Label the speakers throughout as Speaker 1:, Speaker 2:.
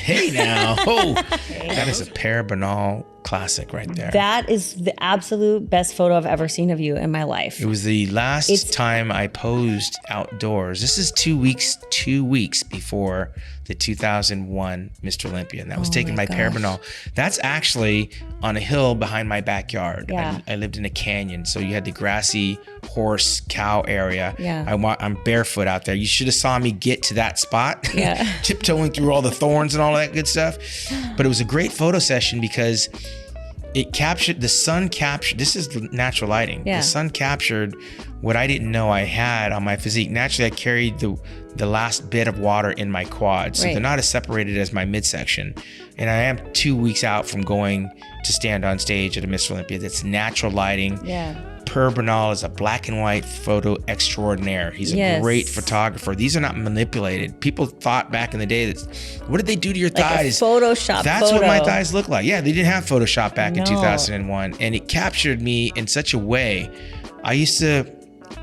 Speaker 1: Hey now. That is a Parabanal classic right there.
Speaker 2: That is the absolute best photo I've ever seen of you in my life.
Speaker 1: It was the last time I posed outdoors. This is 2 weeks before the 2001 Mr. Olympia. And that was taken by Parabanal. That's actually on a hill behind my backyard.
Speaker 2: Yeah.
Speaker 1: I lived in a canyon. So you had the grassy horse cow area.
Speaker 2: Yeah.
Speaker 1: I'm barefoot out there. You should have saw me get to that spot.
Speaker 2: Yeah.
Speaker 1: Tiptoeing through all the thorns and all that good stuff. But it was a great photo session because the sun captured, this is natural lighting.
Speaker 2: Yeah.
Speaker 1: The sun captured what I didn't know I had on my physique. Naturally, I carried the last bit of water in my quads. So they're not as separated as my midsection. And I am 2 weeks out from going to stand on stage at a Mr. Olympia. That's natural lighting.
Speaker 2: Yeah.
Speaker 1: Per Bernal is a black and white photo extraordinaire. He's a great photographer. These are not manipulated. People thought back in the day that, what did they do to your thighs?
Speaker 2: A Photoshop
Speaker 1: That's
Speaker 2: photo.
Speaker 1: what my thighs look like. Yeah, they didn't have Photoshop back in 2001. And it captured me in such a way.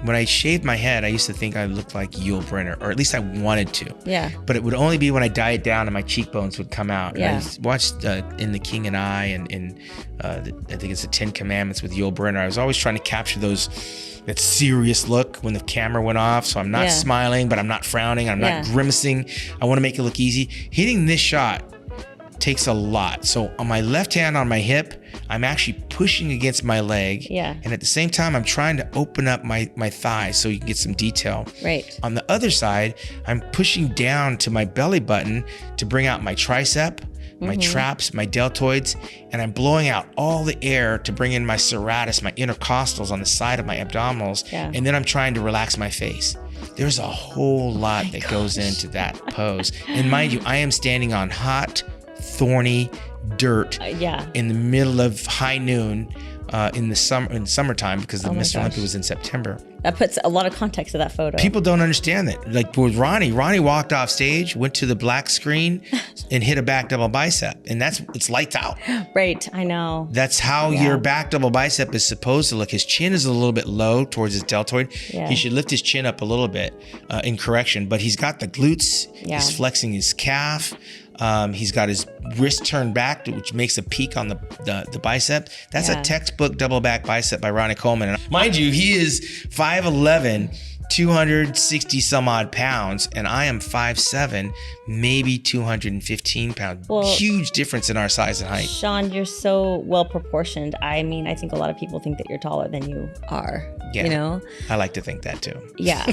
Speaker 1: When I shaved my head, I used to think I looked like Yul Brynner, or at least I wanted to.
Speaker 2: Yeah.
Speaker 1: But it would only be when I died down and my cheekbones would come out.
Speaker 2: Yeah.
Speaker 1: And I watched In the King and I and I think it's the 10 Commandments with Yul Brynner. I was always trying to capture that serious look when the camera went off. So I'm not smiling, but I'm not frowning. I'm not grimacing. I want to make it look easy. Hitting this shot takes a lot. So on my left hand on my hip, I'm actually pushing against my leg.
Speaker 2: Yeah.
Speaker 1: And at the same time, I'm trying to open up my thighs so you can get some detail.
Speaker 2: Right.
Speaker 1: On the other side, I'm pushing down to my belly button to bring out my tricep, my traps, my deltoids, and I'm blowing out all the air to bring in my serratus, my intercostals on the side of my abdominals.
Speaker 2: Yeah.
Speaker 1: And then I'm trying to relax my face. There's a whole lot that goes into that pose. And mind you, I am standing on hot, thorny dirt in the middle of high noon in summertime because the Mr. Olympia was in September.
Speaker 2: That puts a lot of context to that photo.
Speaker 1: People don't understand that. Like with Ronnie walked off stage, went to the black screen and hit a back double bicep, and it's lights out.
Speaker 2: Right, I know.
Speaker 1: That's how your back double bicep is supposed to look. His chin is a little bit low towards his deltoid.
Speaker 2: Yeah.
Speaker 1: He should lift his chin up a little bit in correction, but he's got the glutes.
Speaker 2: Yeah.
Speaker 1: He's flexing his calf. He's got his wrist turned back, which makes a peak on the bicep. That's a textbook double back bicep by Ronnie Coleman. And mind you, he is 5'11", 260 some odd pounds, and I am 5'7", maybe 215 pounds.
Speaker 2: Well,
Speaker 1: huge difference in our size and height.
Speaker 2: Shawn, you're so well proportioned. I mean, I think a lot of people think that you're taller than you are.
Speaker 1: Yeah,
Speaker 2: you know,
Speaker 1: I like to think that too.
Speaker 2: Yeah,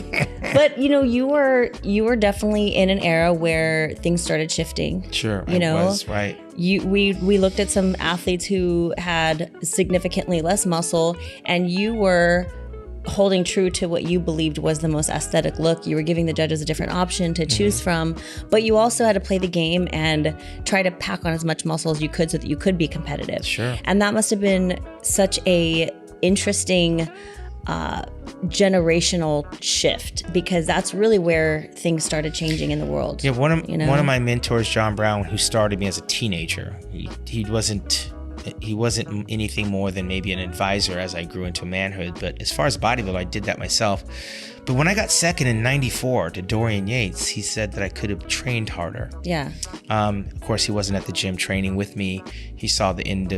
Speaker 2: but you know, you were definitely in an era where things started shifting.
Speaker 1: Sure,
Speaker 2: you know,
Speaker 1: was right.
Speaker 2: We looked at some athletes who had significantly less muscle, and you were holding true to what you believed was the most aesthetic look. You were giving the judges a different option to choose from, but you also had to play the game and try to pack on as much muscle as you could so that you could be competitive.
Speaker 1: Sure.
Speaker 2: And that must have been such a interesting generational shift, because that's really where things started changing in the world.
Speaker 1: Yeah, one of my mentors, John Brown, who started me as a teenager, he wasn't anything more than maybe an advisor as I grew into manhood. But as far as bodybuilding, I did that myself. But when I got second in '94 to Dorian Yates, he said that I could have trained harder.
Speaker 2: Yeah.
Speaker 1: Of course, he wasn't at the gym training with me. He saw the end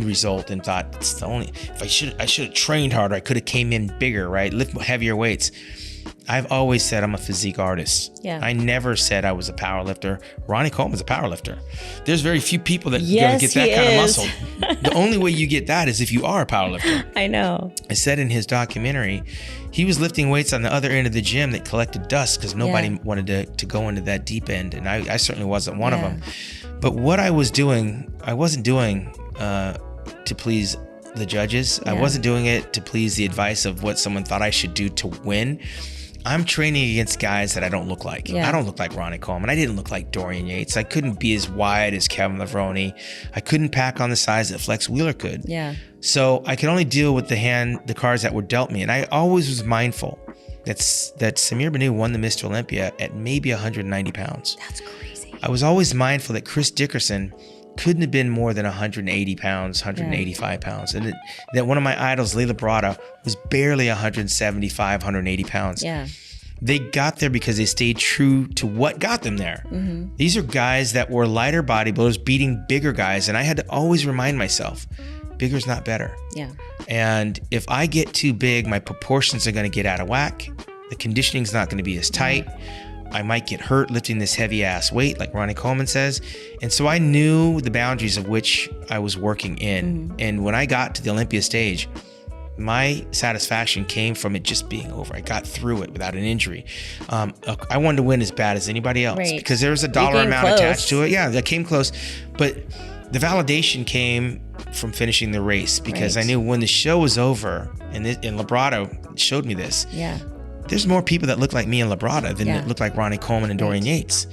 Speaker 1: result and thought, it's the only. If I should have trained harder, I could have came in bigger, right? Lift heavier weights. I've always said I'm a physique artist.
Speaker 2: Yeah.
Speaker 1: I never said I was a power lifter. Ronnie Coleman's a power lifter. There's very few people that
Speaker 2: Yes,
Speaker 1: get that
Speaker 2: he
Speaker 1: kind of
Speaker 2: is.
Speaker 1: muscle. The only way you get that is if you are a power lifter.
Speaker 2: I know.
Speaker 1: I said in his documentary, he was lifting weights on the other end of the gym that collected dust because nobody wanted to go into that deep end. And I certainly wasn't one of them. But what I was doing, I wasn't doing to please the judges. I wasn't doing it to please the advice of what someone thought I should do to win. I'm training against guys that I don't look like.
Speaker 2: Yeah.
Speaker 1: I don't look like Ronnie Coleman. I didn't look like Dorian Yates. I couldn't be as wide as Kevin Levrone. I couldn't pack on the size that Flex Wheeler could.
Speaker 2: Yeah.
Speaker 1: So I could only deal with the cards that were dealt me. And I always was mindful that Samir Banu won the Mr. Olympia at maybe 190 pounds.
Speaker 2: That's crazy.
Speaker 1: I was always mindful that Chris Dickerson couldn't have been more than 180 pounds, 185 pounds. And that one of my idols, Leila Barada, was barely 175, 180 pounds.
Speaker 2: Yeah.
Speaker 1: they got there because they stayed true to what got them there. These are guys that were lighter bodybuilders beating bigger guys. And I had to always remind myself, bigger's not better.
Speaker 2: Yeah.
Speaker 1: And if I get too big, my proportions are going to get out of whack. The conditioning's not going to be as tight. I might get hurt lifting this heavy ass weight, like Ronnie Coleman says. And so I knew the boundaries of which I was working in. And when I got to the Olympia stage, my satisfaction came from it just being over. I got through it without an injury. I wanted to win as bad as anybody else because there was a dollar amount attached to it. Yeah, that came close. But the validation came from finishing the race because I knew when the show was over, and Labrada showed me this.
Speaker 2: Yeah.
Speaker 1: There's more people that look like me and Labrada than that look like Ronnie Coleman and Dorian Yates.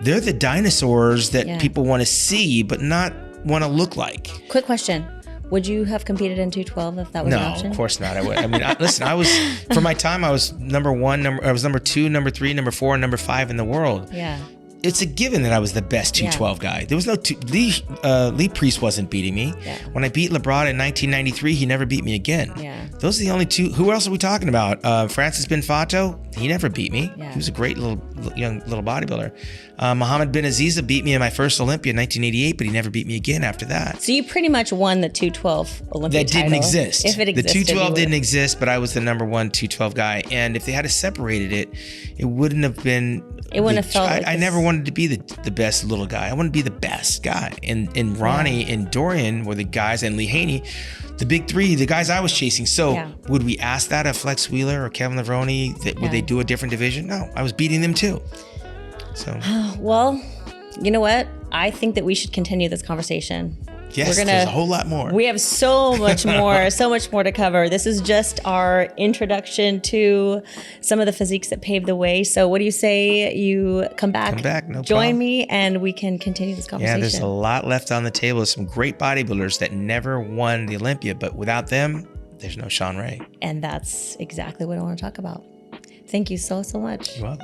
Speaker 1: They're the dinosaurs that people want to see, but not want to look like.
Speaker 2: Quick question. Would you have competed in 212 if that was an option?
Speaker 1: No, of course not. I would. I mean, listen, I was, for my time, I was number 1, I was number 2, number 3, number 4, and number 5 in the world.
Speaker 2: Yeah.
Speaker 1: It's a given that I was the best 212 guy. There was no Lee Priest wasn't beating me. Yeah. When I beat Labrada in 1993, he never beat me again. Yeah. Those are the only two. Who else are we talking about? Francis Benfato, he never beat me. Yeah. He was a great young bodybuilder. Muhammad bin Aziza beat me in my first Olympia in 1988, but he never beat me again after that.
Speaker 2: So you pretty much won the 212 Olympia title.
Speaker 1: That didn't exist.
Speaker 2: If it existed,
Speaker 1: the 212 didn't exist, but I was the number 1 212 guy. And if they had separated it, it wouldn't have been.
Speaker 2: It wouldn't have felt like
Speaker 1: I never wanted to be the best little guy. I wanted to be the best guy. And Ronnie and Dorian were the guys, and Lee Haney, the big three, the guys I was chasing. So would we ask that of Flex Wheeler or Kevin Levrone? Would they do a different division? No, I was beating them too. So
Speaker 2: well, you know what? I think that we should continue this conversation.
Speaker 1: Yes, there's a whole lot more.
Speaker 2: We have so much more, so much more to cover. This is just our introduction to some of the physiques that paved the way. So what do you say you come back, join me, and we can continue this conversation?
Speaker 1: Yeah, there's a lot left on the table. Some great bodybuilders that never won the Olympia, but without them, there's no Shawn Ray.
Speaker 2: And that's exactly what I want to talk about. Thank you so much.
Speaker 1: You're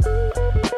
Speaker 1: welcome.